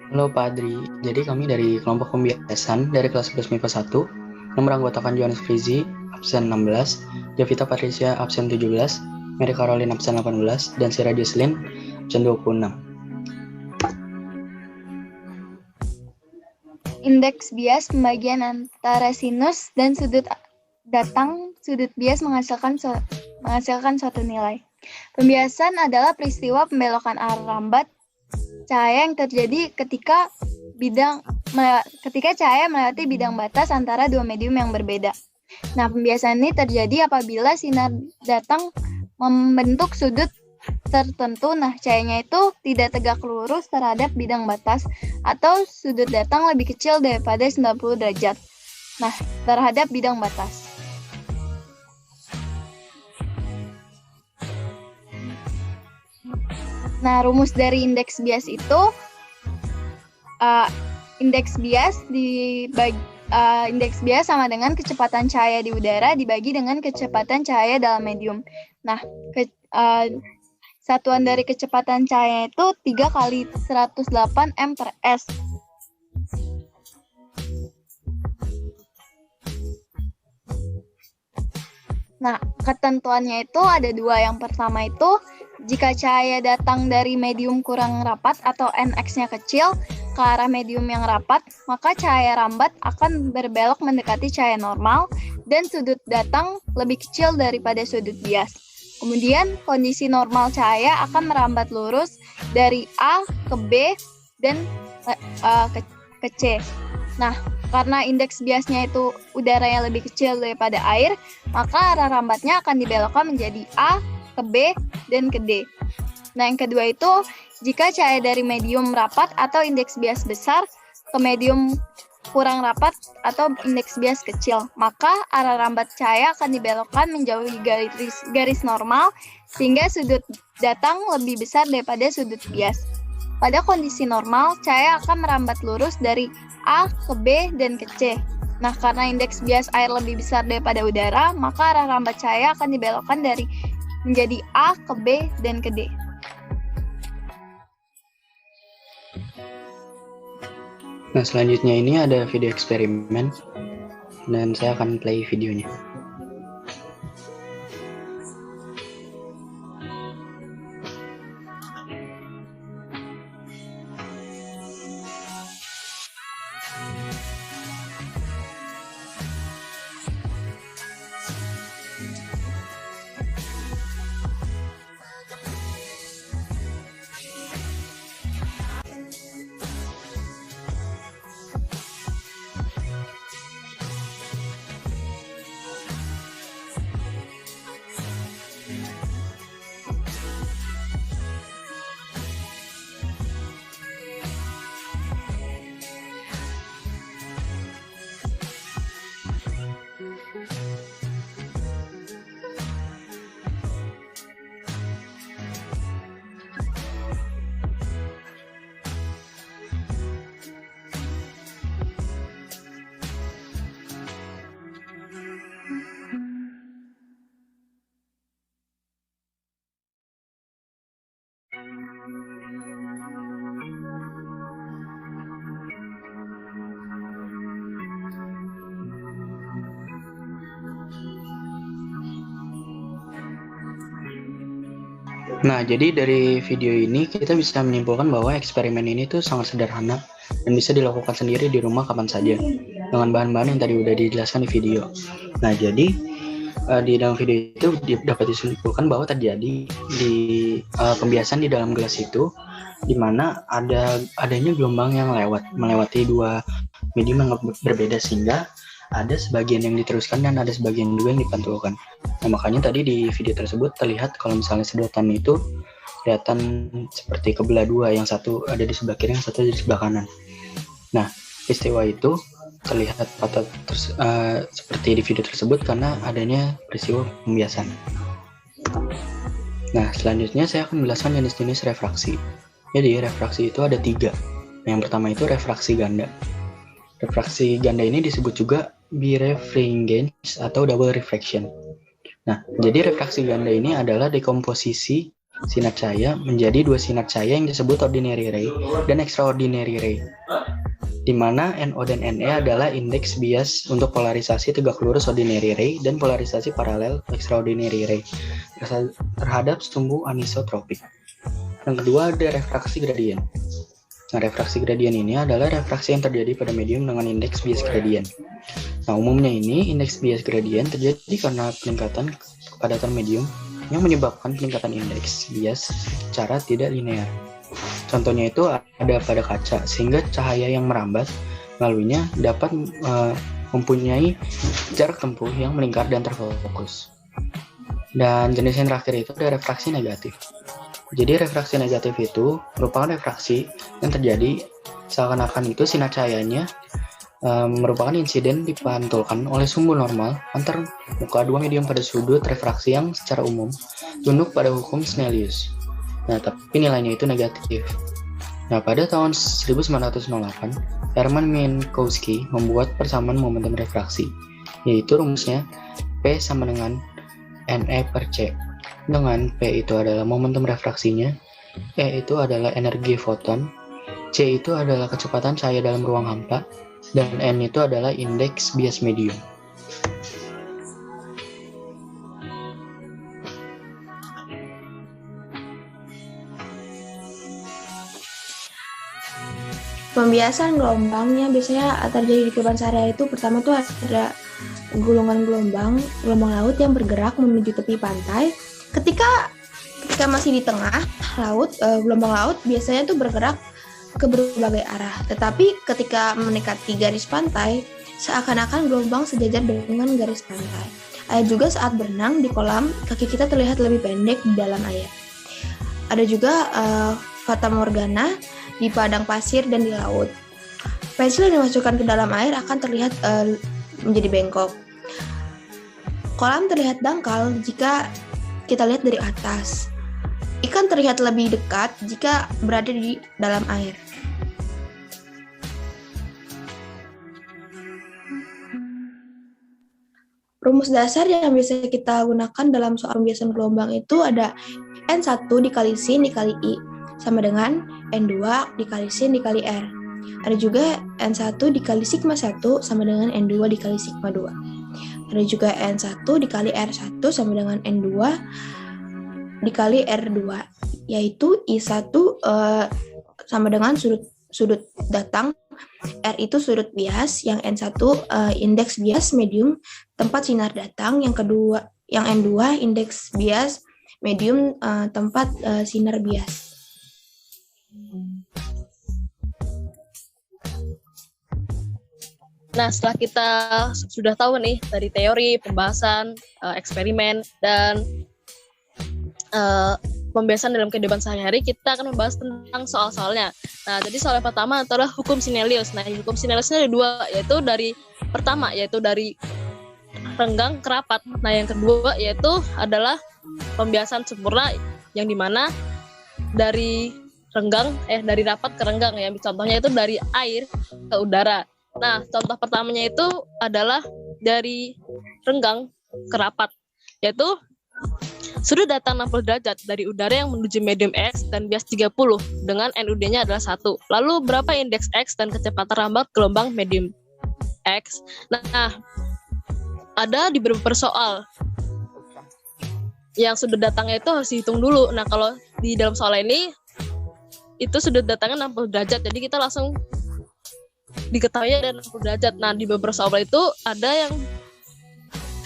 Halo Pak Adri, jadi kami dari kelompok pembiasan dari kelas 11 MIPA 1 yang beranggotakan Johannes Frizi, absen 16, Javita Patricia, absen 17, Mary Caroline, absen 18, dan Sira Jocelyn, absen 26. Indeks bias pembagian antara sinus dan sudut datang sudut bias menghasilkan suatu nilai. Pembiasan adalah peristiwa pembelokan arah rambat cahaya yang terjadi ketika cahaya melewati bidang batas antara dua medium yang berbeda. Nah, pembiasan ini terjadi apabila sinar datang membentuk sudut tertentu. Nah, cahayanya itu tidak tegak lurus terhadap bidang batas atau sudut datang lebih kecil daripada 90 derajat. Nah, terhadap bidang batas. Nah, rumus dari indeks bias itu indeks bias sama dengan kecepatan cahaya di udara dibagi dengan kecepatan cahaya dalam medium. Nah, satuan dari kecepatan cahaya itu 3 kali 108 m per s. Nah, ketentuannya itu ada dua. Yang pertama itu, jika cahaya datang dari medium kurang rapat atau Nx-nya kecil ke arah medium yang rapat, maka cahaya rambat akan berbelok mendekati cahaya normal dan sudut datang lebih kecil daripada sudut bias. Kemudian, kondisi normal cahaya akan merambat lurus dari A ke B dan ke C. Nah, karena indeks biasnya itu udara yang lebih kecil daripada air, maka arah rambatnya akan dibelokkan menjadi A, ke B, dan ke D. Nah, yang kedua itu, jika cahaya dari medium rapat atau indeks bias besar ke medium kurang rapat atau indeks bias kecil, maka arah rambat cahaya akan dibelokkan menjauhi garis normal sehingga sudut datang lebih besar daripada sudut bias. Pada kondisi normal, cahaya akan merambat lurus dari A ke B dan ke C. Nah, karena indeks bias air lebih besar daripada udara, maka arah rambat cahaya akan dibelokkan menjadi A ke B dan ke D. Nah, selanjutnya ini ada video eksperimen, dan saya akan play videonya. Nah, jadi dari video ini kita bisa menyimpulkan bahwa eksperimen ini tuh sangat sederhana dan bisa dilakukan sendiri di rumah kapan saja dengan bahan-bahan yang tadi udah dijelaskan di video. Nah, jadi di dalam video itu dapat disimpulkan bahwa terjadi di pembiasan di dalam gelas itu di mana adanya gelombang yang melewati dua medium yang berbeda sehingga ada sebagian yang diteruskan dan ada sebagian juga yang dipantulkan. Nah, makanya tadi di video tersebut terlihat kalau misalnya sedotan itu kelihatan seperti kebelah dua, yang satu ada di sebelah kiri, yang satu di sebelah kanan. Nah, peristiwa itu terlihat seperti di video tersebut karena adanya peristiwa pembiasan. Nah, selanjutnya saya akan menjelaskan jenis-jenis refraksi. Jadi, refraksi itu ada 3. Yang pertama itu refraksi ganda. Refraksi ganda ini disebut juga birefringence atau double refraction. Nah, jadi refraksi ganda ini adalah dekomposisi sinar cahaya menjadi dua sinar cahaya yang disebut ordinary ray dan extraordinary ray, di mana NO dan NE adalah indeks bias untuk polarisasi tegak lurus ordinary ray dan polarisasi paralel extraordinary ray terhadap sumbu anisotropik. Yang kedua ada refraksi gradien. Nah, refraksi gradien ini adalah refraksi yang terjadi pada medium dengan indeks bias gradien. Nah, umumnya ini indeks bias gradien terjadi karena peningkatan kepadatan medium yang menyebabkan peningkatan indeks bias secara tidak linear. Contohnya itu ada pada kaca, sehingga cahaya yang merambat melaluinya dapat mempunyai jarak tempuh yang melingkar dan terfokus. Dan jenis yang terakhir itu ada refraksi negatif. Jadi refraksi negatif itu merupakan refraksi yang terjadi seakan-akan itu sinar cahayanya merupakan insiden dipantulkan oleh sumbu normal antar muka dua medium pada sudut refraksi yang secara umum tunduk pada hukum Snellius. Nah, tapi nilainya itu negatif. Nah, pada tahun 1908, Hermann Minkowski membuat persamaan momentum refraksi, yaitu rumusnya P sama dengan NE per C. Dengan P itu adalah momentum refraksinya, E itu adalah energi foton, C itu adalah kecepatan cahaya dalam ruang hampa, dan N itu adalah indeks bias medium. Pembiasan gelombangnya biasanya terjadi di kehidupan sehari-hari itu pertama tuh ada gulungan gelombang laut yang bergerak menuju tepi pantai. Ketika masih di tengah laut, gelombang laut biasanya tuh bergerak ke berbagai arah. Tetapi ketika mendekati garis pantai, seakan-akan gelombang sejajar dengan garis pantai. Ada juga saat berenang di kolam, kaki kita terlihat lebih pendek di dalam air. Ada juga fata morgana di padang pasir dan di laut. Pensil yang dimasukkan ke dalam air akan terlihat menjadi bengkok. Kolam terlihat dangkal jika kita lihat dari atas. Ikan terlihat lebih dekat jika berada di dalam air. Rumus dasar yang bisa kita gunakan dalam soal pembiasan gelombang itu ada N1 dikali sin dikali I sama dengan N2 dikali sin dikali R. Ada juga N1 dikali sigma 1 sama dengan N2 dikali sigma 2. Ada juga N1 dikali R1 sama dengan N2 dikali R2, yaitu I1 sama dengan sudut datang, R itu sudut bias, yang N1 indeks bias medium tempat sinar datang, yang N2 indeks bias medium tempat sinar bias. Nah, setelah kita sudah tahu nih dari teori, pembahasan, eksperimen, dan pembiasan dalam kehidupan sehari-hari, kita akan membahas tentang soal-soalnya. Nah, jadi soal yang pertama adalah hukum Snellius. Nah, hukum Snellius ini ada dua, yaitu dari renggang ke rapat. Nah, yang kedua yaitu adalah pembiasan sempurna, yang dimana dari rapat ke renggang, ya. Contohnya itu dari air ke udara. Nah, contoh pertamanya itu adalah dari renggang ke rapat, yaitu sudut datang 60 derajat dari udara yang menuju medium X dan bias 30 dengan NUD-nya adalah 1. Lalu berapa indeks X dan kecepatan rambat gelombang medium X? Nah, ada di beberapa soal yang sudut datangnya itu harus dihitung dulu. Nah, kalau di dalam soal ini itu sudut datangnya 60 derajat, jadi kita langsung diketahui ada 60 derajat. Nah, di beberapa soal itu ada yang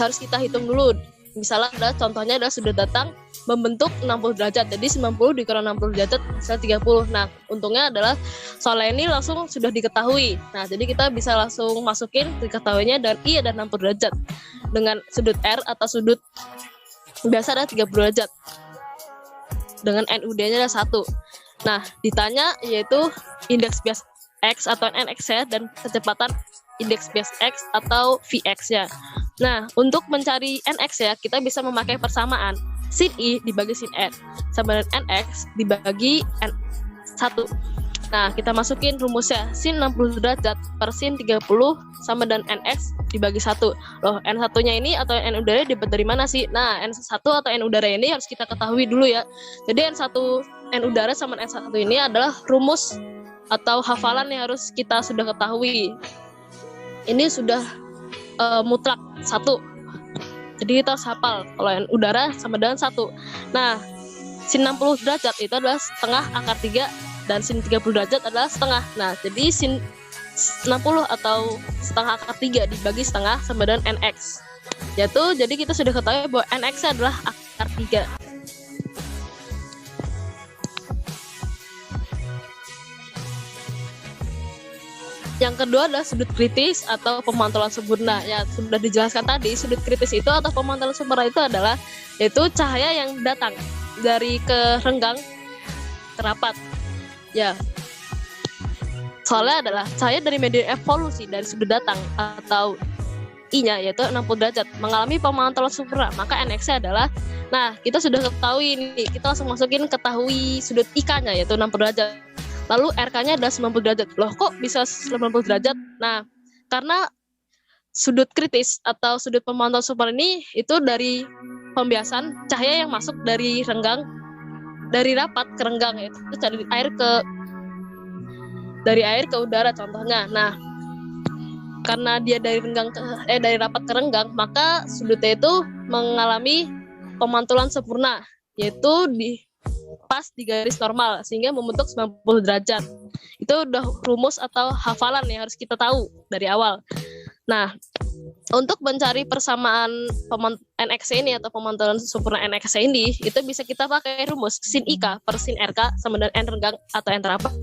harus kita hitung dulu. Misalnya contohnya adalah sudut datang membentuk 60 derajat, jadi 90 dikurang 60 derajat bisa 30. Nah, untungnya adalah soal ini langsung sudah diketahui. Nah, jadi kita bisa langsung masukin diketahuinya dan I ada 60 derajat dengan sudut R atau sudut biasa ada 30 derajat dengan NUD-nya ada 1. Nah, ditanya yaitu indeks bias X atau NX-nya dan kecepatan indeks bias X atau Vx-nya. Nah, untuk mencari NX ya, kita bisa memakai persamaan sin I dibagi sin R sama dengan NX dibagi N1. Nah, kita masukin rumusnya sin 60 derajat per sin 30 sama dengan NX dibagi 1. Loh, N1-nya ini atau N udara dapat dari mana sih? Nah, N1 atau N udara ini harus kita ketahui dulu ya. Jadi N udara sama N1 ini adalah rumus atau hafalan yang harus kita sudah ketahui. Ini sudah mutlak 1. Jadi kita harus hafal kalau N udara sama dengan 1. Nah, sin 60 derajat itu adalah setengah akar 3 dan sin 30 derajat adalah setengah. Nah, jadi sin 60 atau setengah akar 3 dibagi setengah sama dengan NX. Yaitu, jadi kita sudah ketahui bahwa NX adalah akar 3. Yang kedua adalah sudut kritis atau pemantulan sempurna. Ya, sudah dijelaskan tadi, sudut kritis itu atau pemantulan sempurna itu adalah yaitu cahaya yang datang dari ke renggang ke rapat. Ya. Soalnya adalah cahaya dari medium evolusi dari sudut datang atau I-nya yaitu 60 derajat mengalami pemantulan sempurna, maka NX-nya adalah, nah kita sudah ketahui ini, kita langsung masukin ketahui sudut IK-nya yaitu 60 derajat. Lalu RK-nya adalah 90 derajat. Loh, kok bisa 90 derajat? Nah, karena sudut kritis atau sudut pemantulan sempurna ini itu dari pembiasan cahaya yang masuk dari renggang, dari rapat ke renggang, yaitu dari air ke udara contohnya. Nah, karena dia dari rapat ke renggang, maka sudutnya itu mengalami pemantulan sempurna, yaitu pas di garis normal sehingga membentuk 90 derajat. Itu udah rumus atau hafalan yang harus kita tahu dari awal. Nah, untuk mencari persamaan NX ini atau pemantulan sempurna NX ini, itu bisa kita pakai rumus sin IK per sin RK sama dengan N renggang atau N rapat.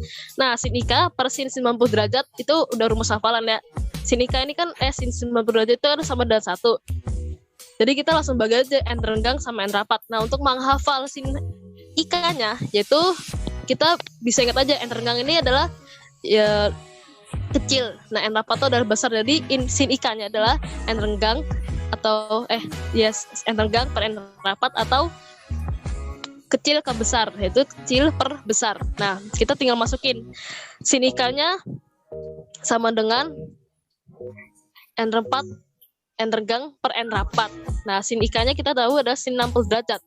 Nah, sin IK per sin 90 derajat itu udah rumus hafalan ya. Sin IK ini kan sin 90 derajat itu kan sama dengan 1. Jadi kita langsung bagi aja N renggang sama N rapat. Nah, untuk menghafal sin IK-nya, yaitu kita bisa ingat aja N renggang ini adalah ya kecil. Nah, N rapat itu adalah besar. Jadi sin IK-nya adalah N renggang atau N renggang per N rapat atau kecil ke besar, yaitu kecil per besar. Nah, kita tinggal masukin sin IK-nya sama dengan N renggang per N rapat. Nah, sin IK-nya kita tahu adalah sin 60 derajat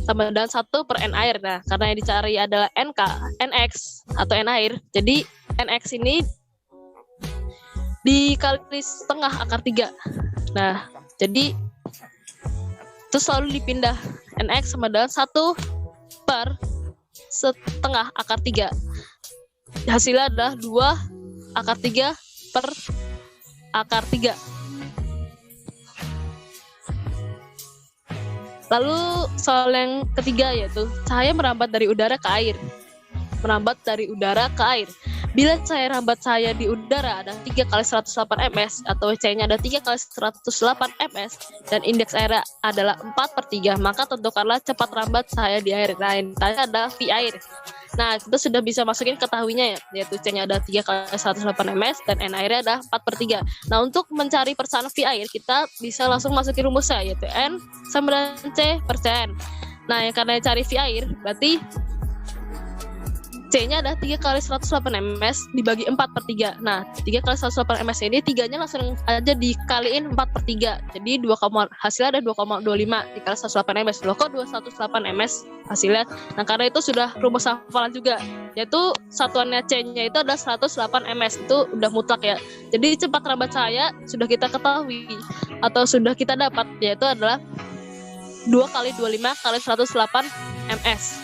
sama dengan 1 per N air. Nah, karena yang dicari adalah NX atau N air, jadi NX ini dikali setengah akar 3. Nah, jadi itu selalu dipindah. NX sama dengan 1 per setengah akar 3. Hasilnya adalah 2 akar 3 per akar 3. Lalu soal yang ketiga yaitu cahaya merambat dari udara ke air. Merambat dari udara ke air. Bila cahaya rambat cahaya di udara ada 3 kali 108 ms atau C-nya ada 3 kali 108 ms dan indeks air adalah 4/3, maka tentukanlah cepat rambat cahaya di air. Nah, ini ada V air. Nah, kita sudah bisa masukin ketahuinya ya, yaitu C-nya ada 3 kali 108 ms dan N airnya ada 4/3. Nah, untuk mencari persamaan V air, kita bisa langsung masukin rumusnya, yaitu N sama dengan C per Cn. Nah, yang karena cari V air, berarti C-nya ada 3 kali 108 ms dibagi 4/3. Nah, 3 kali 108 ms ini 3-nya langsung aja dikaliin 4/3. Jadi hasilnya ada 2,25 dikali 108 ms. Loh, kok 218 ms hasilnya? Nah, karena itu sudah rumus hafalan juga. Yaitu satuannya C-nya itu ada 108 ms. Itu udah mutlak ya. Jadi cepat rambat cahaya sudah kita ketahui atau sudah kita dapat, yaitu adalah 2 kali 25 kali 108 ms.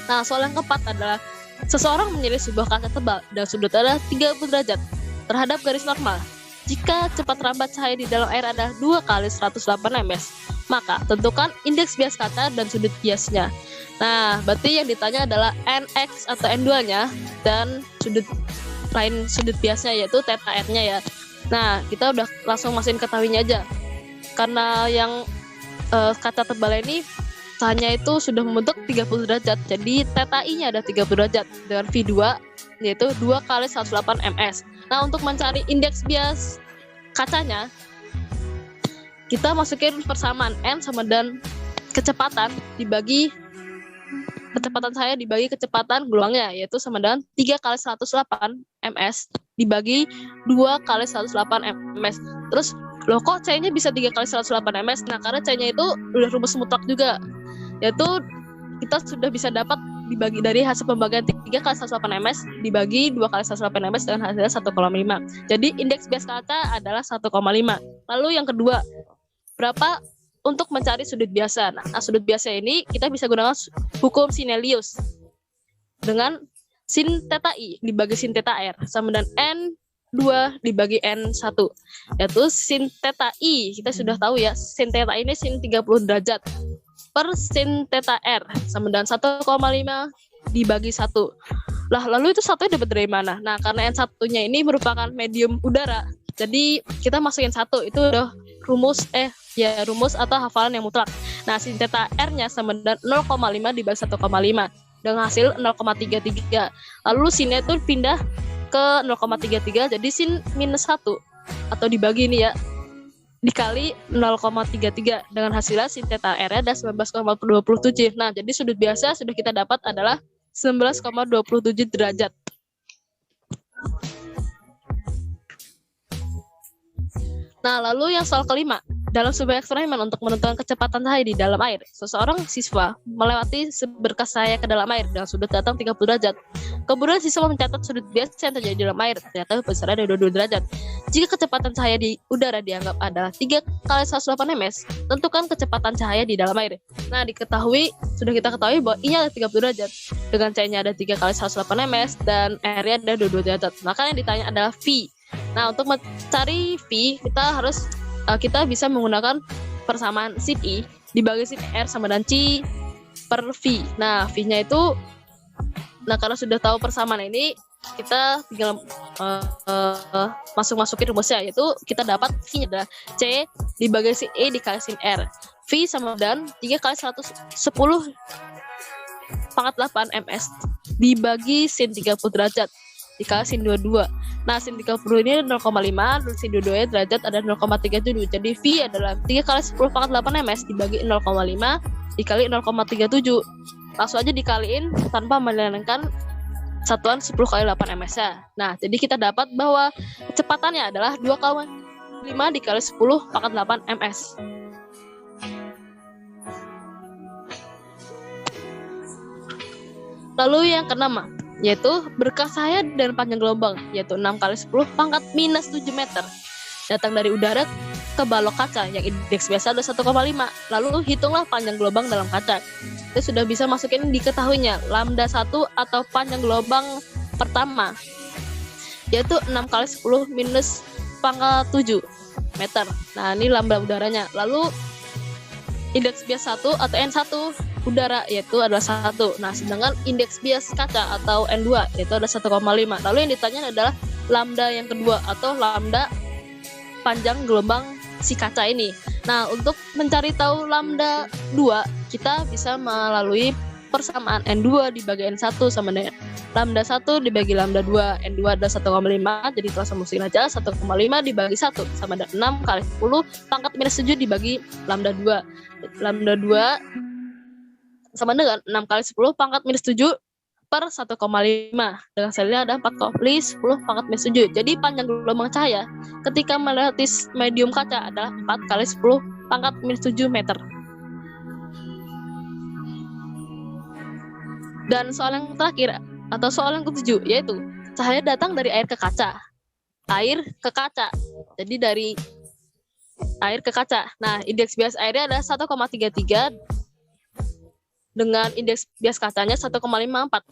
Nah, soal yang keempat adalah seseorang menyilih sebuah kaca tebal dan sudut adalah 30 derajat terhadap garis normal. Jika cepat rambat cahaya di dalam air adalah 2 kali 108 ms, maka tentukan indeks bias kaca dan sudut biasnya. Nah, berarti yang ditanya adalah NX atau N2-nya dan sudut biasnya yaitu theta R-nya ya. Nah, kita udah langsung masukin ketahuinya aja. Karena yang kaca tebal ini cahayanya itu sudah membentuk 30 derajat. Jadi theta I-nya ada 30 derajat dengan V2 yaitu 2 kali 108 ms. Nah, untuk mencari indeks bias kacanya, kita masukin persamaan N sama dengan kecepatan dibagi kecepatan cahaya dibagi kecepatan gelombangnya, yaitu sama dengan 3 kali 108 ms dibagi 2 kali 108 ms. Terus loh kok C-nya bisa 3 kali 108 ms? Nah karena C-nya itu udah rumus mutlak juga, yaitu kita sudah bisa dapat dibagi dari hasil pembagian 3 kali 108 ms dibagi 2 kali 108 ms dengan hasilnya 1,5. Jadi indeks bias kaca adalah 1,5. Lalu yang kedua, berapa untuk mencari sudut biasa? Nah, sudut biasa ini kita bisa gunakan hukum Sinelius dengan sin theta i dibagi sin theta r sama dengan N2 dibagi N1. Yaitu sin theta i, kita sudah tahu ya, sin theta ini sin 30 derajat per sin theta r sama dengan 1,5 dibagi 1. Lah, lalu itu satunya dapat dari mana? Nah, karena N1-nya ini merupakan medium udara, jadi kita masukin 1, itu udah rumus atau hafalan yang mutlak. Nah, sin theta R-nya sama dengan 0,5 dibagi 1,5 dengan hasil 0,33. Lalu sinnya itu pindah ke 0,33, jadi sin minus 1 atau dibagi ini ya, dikali 0,33 dengan hasilnya sin theta R-nya ada 19,27. Nah, jadi sudut biasa sudah kita dapat adalah 19,27 derajat. Nah, lalu yang soal kelima, dalam sebuah eksperimen untuk menentukan kecepatan cahaya di dalam air, seseorang siswa melewati seberkas cahaya ke dalam air dengan sudut datang 30 derajat. Kemudian siswa mencatat sudut biasa yang terjadi di dalam air, ternyata besarnya ada 22 derajat. Jika kecepatan cahaya di udara dianggap adalah 3 kali 108 ms, tentukan kecepatan cahaya di dalam air. Nah, sudah kita ketahui bahwa I-nya ada 30 derajat, dengan C-nya ada 3 kali 108 ms, dan R-nya ada 22 derajat. Maka yang ditanya adalah V. Nah, untuk mencari V, kita bisa menggunakan persamaan sin I dibagi sin R sama dengan C per V. Nah, V-nya itu, karena sudah tahu persamaan ini, kita tinggal masukin rumusnya, yaitu kita dapat V-nya adalah C dibagi sin E dikali sin R. V sama dengan 3 kali 110 pangkat 8 ms dibagi sin 30 derajat dikali sin 22. Nah, sin 30 ini 0,5, dan sin 22 derajat ada 0,37. Jadi V adalah 3 kali 10 pangkat 8 ms dibagi 0,5 dikali 0,37. Langsung aja dikaliin tanpa menjalankan satuan 10 kali 8 ms ya. Nah, jadi kita dapat bahwa kecepatannya adalah 2,5 dikali 10 pangkat 8 ms. Lalu yang keenam, yaitu berkas cahaya dan panjang gelombang, yaitu 6 kali 10 pangkat minus 7 meter datang dari udara ke balok kaca yang indeks biasa adalah 1,5. Lalu hitunglah panjang gelombang dalam kaca. Kita sudah bisa masukin diketahuinya lambda 1 atau panjang gelombang pertama, yaitu 6 kali 10 minus pangkat 7 meter. Nah, ini lambda udaranya. Lalu indeks bias 1 atau N1 udara yaitu adalah 1. Nah, sedangkan indeks bias kaca atau N2 yaitu ada 1,5. Lalu yang ditanya adalah lambda yang kedua atau lambda panjang gelombang si kaca ini. Nah, untuk mencari tahu lambda 2, kita bisa melalui persamaan N2 dibagi N1 sama dengan lambda 1 dibagi lambda 2. N2 ada 1,5, jadi kita masukin aja 1,5 dibagi 1 sama dengan 6 kali 10 pangkat minus 7 dibagi lambda 2. Lambda 2 sama dengan 6 kali 10 pangkat minus 7 per 1,5. Dengan hasilnya ada 4 kali 10 pangkat minus 7. Jadi panjang gelombang cahaya ketika melewati medium kaca adalah 4 kali 10 pangkat minus 7 meter. Dan soal yang terakhir atau soal yang ke-7, yaitu cahaya datang dari air ke kaca. Air ke kaca. Jadi dari air ke kaca. Nah, indeks bias airnya adalah 1,33 dengan indeks bias kacanya 1,54.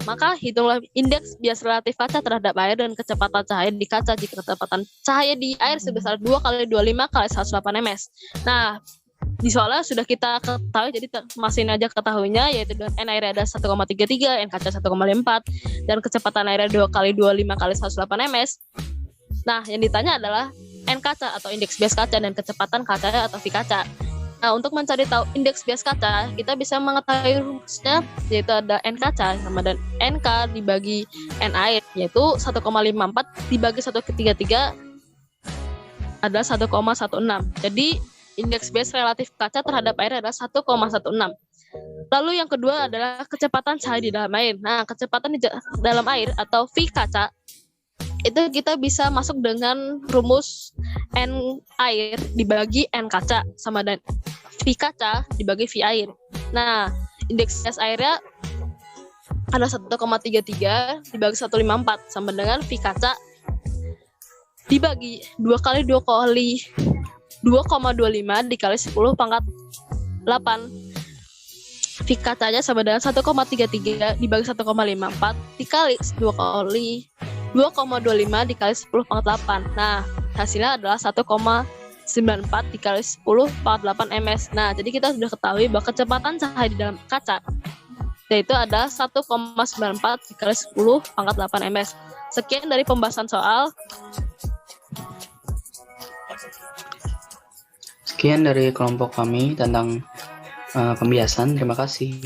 Maka hitunglah indeks bias relatif kaca terhadap air dan kecepatan cahaya di kaca jika kecepatan cahaya di air sebesar 2 kali 25 kali 108 ms. Nah, di soalnya sudah kita ketahui, jadi masih aja ketahuinya, yaitu dengan N airnya ada 1,33, N kaca 1,4, dan kecepatan airnya 2 kali 25 kali 108 ms. Nah, yang ditanya adalah N kaca atau indeks bias kaca dan kecepatan kaca atau V kaca. Nah, untuk mencari tahu indeks bias kaca, kita bisa mengetahui rumusnya, yaitu ada N kaca sama dengan NK dibagi N air, yaitu 1,54 dibagi 1/33 adalah 1,16. Jadi, indeks bias relatif kaca terhadap air adalah 1,16. Lalu yang kedua adalah kecepatan cahaya di dalam air. Nah, kecepatan di dalam air atau V kaca itu kita bisa masuk dengan rumus N air dibagi N kaca sama dan V kaca dibagi V air. Nah, indeks gas airnya ada 1,33 dibagi 154 sama dengan V kaca dibagi 2 kali 2,25 dikali 10 pangkat 8. V kacanya sama dengan 1,33 dibagi 1,54 dikali 2 kali 2,25 dikali 10 pangkat 8. Nah, hasilnya adalah 1,94 dikali 10 pangkat 8 ms. Nah, jadi kita sudah ketahui bahwa kecepatan cahaya di dalam kaca yaitu ada 1,94 dikali 10 pangkat 8 ms. Sekian dari pembahasan soal. Sekian dari kelompok kami tentang pembiasan. Terima kasih.